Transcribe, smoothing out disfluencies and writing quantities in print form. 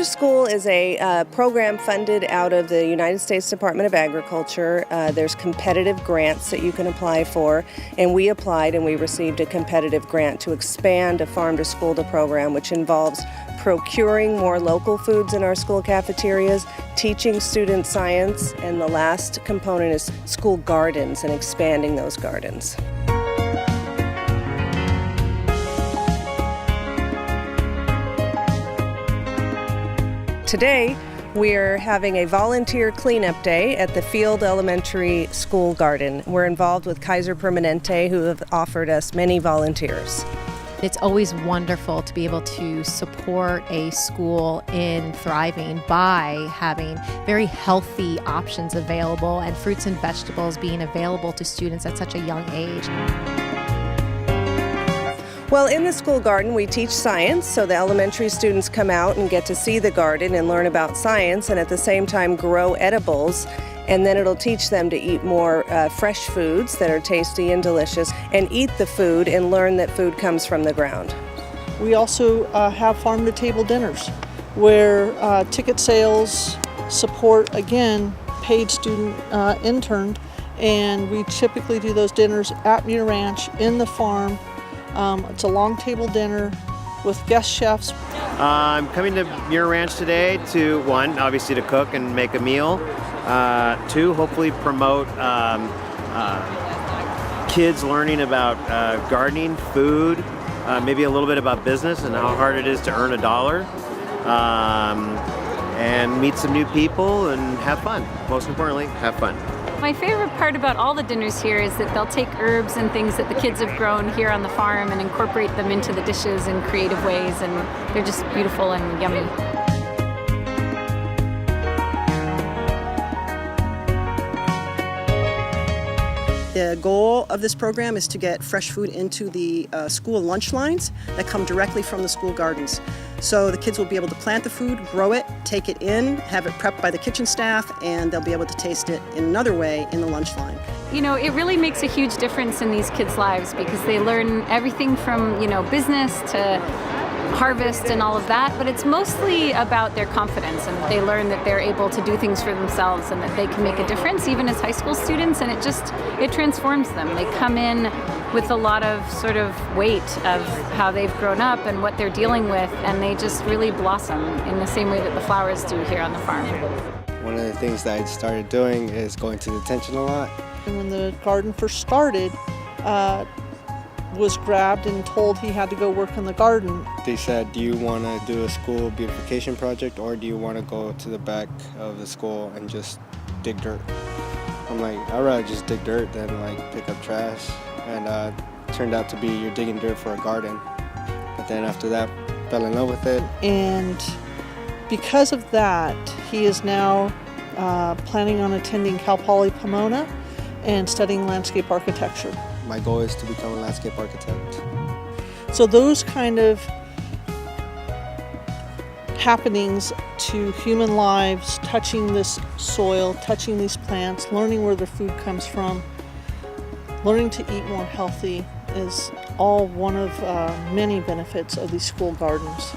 to School is a program funded out of the United States Department of Agriculture. There's competitive grants that you can apply for, and we applied and we received a competitive grant to expand a Farm to School program, which involves procuring more local foods in our school cafeterias, teaching students science, and the last component is school gardens and expanding those gardens. Today, we're having a volunteer cleanup day at the Field Elementary School Garden. We're involved with Kaiser Permanente, who have offered us many volunteers. It's always wonderful to be able to support a school in thriving by having very healthy options available and fruits and vegetables being available to students at such a young age. Well, in the school garden, we teach science, so the elementary students come out and get to see the garden and learn about science, and at the same time grow edibles, and then it'll teach them to eat more fresh foods that are tasty and delicious, and eat the food and learn that food comes from the ground. We also have farm-to-table dinners where ticket sales support, again, paid student intern, and we typically do those dinners at MUIR Ranch in the farm. It's a long table dinner with guest chefs. I'm coming to MUIR Ranch today to, one, obviously to cook and make a meal. Two, hopefully promote kids learning about gardening, food, maybe a little bit about business and how hard it is to earn $1. And meet some new people and have fun. Most importantly, have fun. My favorite part about all the dinners here is that they'll take herbs and things that the kids have grown here on the farm and incorporate them into the dishes in creative ways, and they're just beautiful and yummy. The goal of this program is to get fresh food into the school lunch lines that come directly from the school gardens. So the kids will be able to plant the food, grow it, take it in, have it prepped by the kitchen staff, and they'll be able to taste it in another way in the lunch line. You know, it really makes a huge difference in these kids' lives because they learn everything from, business to harvest and all of that, but it's mostly about their confidence, and they learn that they're able to do things for themselves and that they can make a difference even as high school students, and it transforms them. They come in with a lot of sort of weight of how they've grown up and what they're dealing with, and they just really blossom in the same way that the flowers do here on the farm. One of the things that I started doing is going to detention a lot. And when the garden first started, was grabbed and told he had to go work in the garden. They said, do you want to do a school beautification project or do you want to go to the back of the school and just dig dirt? I'm like, I'd rather just dig dirt than pick up trash. And turned out to be you're digging dirt for a garden. But then after that, fell in love with it. And because of that, he is now planning on attending Cal Poly Pomona and studying landscape architecture. My goal is to become a landscape architect. So those kind of happenings to human lives, touching this soil, touching these plants, learning where their food comes from, learning to eat more healthy is all one of many benefits of these school gardens.